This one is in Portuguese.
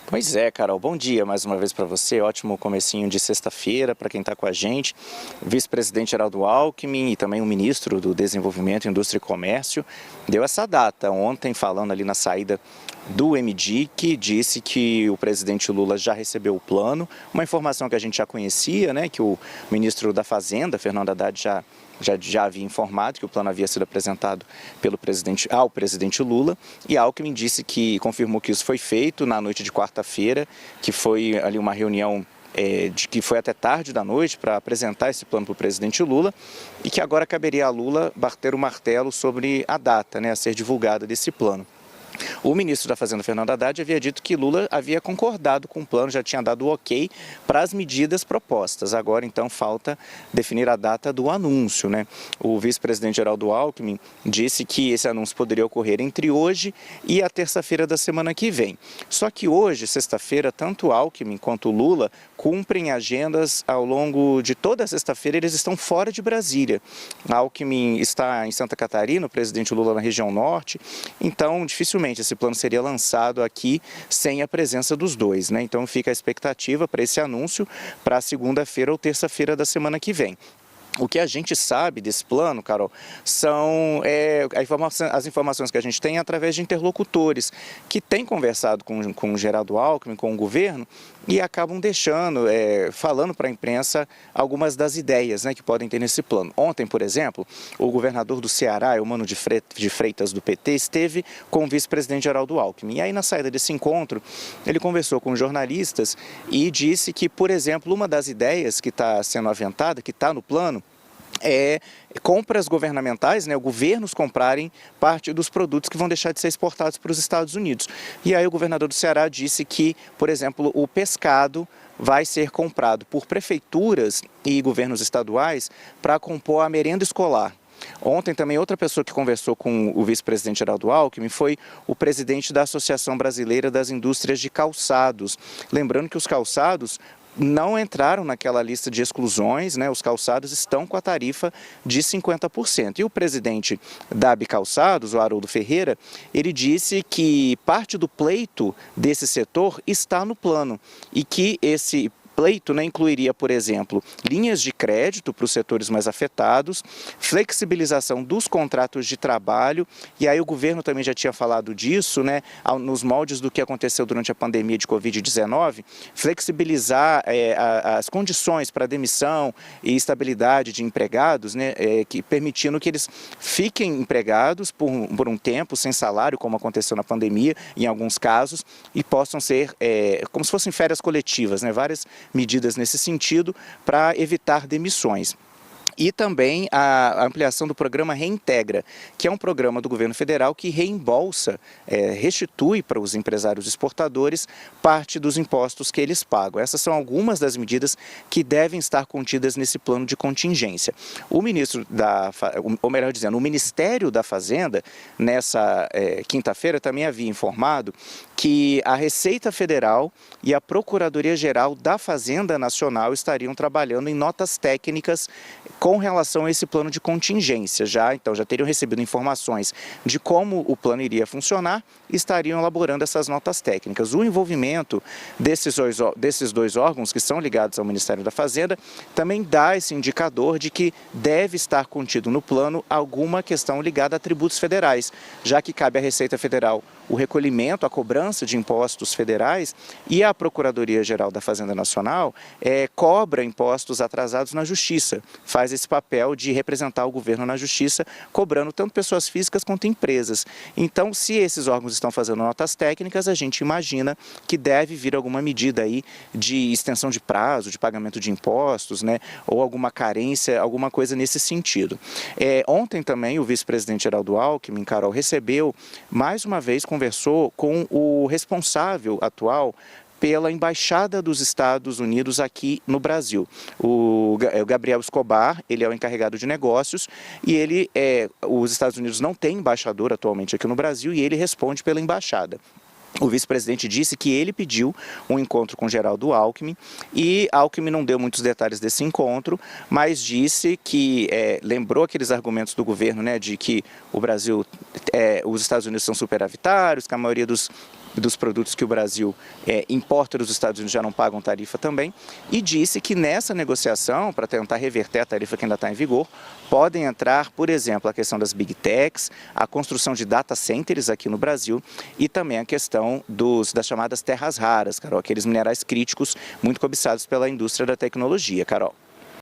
Pois é, Carol, bom dia mais uma vez para você, ótimo comecinho de sexta-feira para quem está com a gente. O vice-presidente Geraldo Alckmin e também o ministro do Desenvolvimento, Indústria e Comércio deu essa data ontem, falando ali na saída do MDIC, disse que o presidente Lula já recebeu o plano, uma informação que a gente já conhecia, né, que o ministro da Fazenda, Fernando Haddad, já havia informado que o plano havia sido apresentado ao presidente Lula, e Alckmin confirmou que isso foi feito na noite de quarta-feira, que foi ali uma reunião que foi até tarde da noite para apresentar esse plano para o presidente Lula, e que agora caberia a Lula bater o martelo sobre a data, né, a ser divulgada desse plano. O ministro da Fazenda, Fernando Haddad, havia dito que Lula havia concordado com o plano, já tinha dado o ok para as medidas propostas. Agora, então, falta definir a data do anúncio, né? O vice-presidente Geraldo Alckmin disse que esse anúncio poderia ocorrer entre hoje e a terça-feira da semana que vem. Só que hoje, sexta-feira, tanto Alckmin quanto Lula cumprem agendas ao longo de toda a sexta-feira, eles estão fora de Brasília. Alckmin está em Santa Catarina, o presidente Lula na região norte, então dificilmente esse plano seria lançado aqui sem a presença dos dois, né? Então fica a expectativa para esse anúncio para segunda-feira ou terça-feira da semana que vem. O que a gente sabe desse plano, Carol, são as informações que a gente tem através de interlocutores que têm conversado com o Geraldo Alckmin, com o governo, e acabam falando para a imprensa algumas das ideias, né, que podem ter nesse plano. Ontem, por exemplo, o governador do Ceará, Eumano de Freitas, do PT, esteve com o vice-presidente Geraldo Alckmin. E aí, na saída desse encontro, ele conversou com jornalistas e disse que, por exemplo, uma das ideias que está sendo aventada, que está no plano, compras governamentais, né, governos comprarem parte dos produtos que vão deixar de ser exportados para os Estados Unidos. E aí o governador do Ceará disse que, por exemplo, o pescado vai ser comprado por prefeituras e governos estaduais para compor a merenda escolar. Ontem também outra pessoa que conversou com o vice-presidente Geraldo Alckmin foi o presidente da Associação Brasileira das Indústrias de Calçados. Lembrando que os calçados não entraram naquela lista de exclusões, né? Os calçados estão com a tarifa de 50%. E o presidente da Abicalçados, o Haroldo Ferreira, ele disse que parte do pleito desse setor está no plano e que esse pleito, né, incluiria, por exemplo, linhas de crédito para os setores mais afetados, flexibilização dos contratos de trabalho, e aí o governo também já tinha falado disso, né, nos moldes do que aconteceu durante a pandemia de Covid-19, flexibilizar as condições para demissão e estabilidade de empregados, né, permitindo que eles fiquem empregados por um tempo, sem salário, como aconteceu na pandemia, em alguns casos, e possam ser como se fossem férias coletivas, né, várias medidas nesse sentido para evitar demissões. E também a ampliação do programa Reintegra, que é um programa do governo federal que reembolsa, restitui para os empresários exportadores parte dos impostos que eles pagam. Essas são algumas das medidas que devem estar contidas nesse plano de contingência. O Ministério da Fazenda, nessa quinta-feira, também havia informado que a Receita Federal e a Procuradoria-Geral da Fazenda Nacional estariam trabalhando em notas técnicas com relação a esse plano de contingência. Então já teriam recebido informações de como o plano iria funcionar e estariam elaborando essas notas técnicas. O envolvimento desses dois órgãos que são ligados ao Ministério da Fazenda também dá esse indicador de que deve estar contido no plano alguma questão ligada a tributos federais, já que cabe à Receita Federal o recolhimento, a cobrança de impostos federais, e a Procuradoria-Geral da Fazenda Nacional cobra impostos atrasados na Justiça, faz esse papel de representar o governo na Justiça, cobrando tanto pessoas físicas quanto empresas. Então, se esses órgãos estão fazendo notas técnicas, a gente imagina que deve vir alguma medida aí de extensão de prazo, de pagamento de impostos, né, ou alguma carência, alguma coisa nesse sentido. Ontem também o vice-presidente Geraldo Alckmin, Carol, mais uma vez, conversou com o responsável atual pela Embaixada dos Estados Unidos aqui no Brasil. O Gabriel Escobar, ele é o encarregado de negócios e os Estados Unidos não têm embaixador atualmente aqui no Brasil e ele responde pela embaixada. O vice-presidente disse que ele pediu um encontro com Geraldo Alckmin e Alckmin não deu muitos detalhes desse encontro, mas disse que lembrou aqueles argumentos do governo, né, de que o Brasil, os Estados Unidos são superavitários, que a maioria dos dos produtos que o Brasil importa dos Estados Unidos já não pagam tarifa também, e disse que nessa negociação, para tentar reverter a tarifa que ainda está em vigor, podem entrar, por exemplo, a questão das Big Techs, a construção de data centers aqui no Brasil e também a questão das chamadas terras raras, Carol, aqueles minerais críticos muito cobiçados pela indústria da tecnologia, Carol.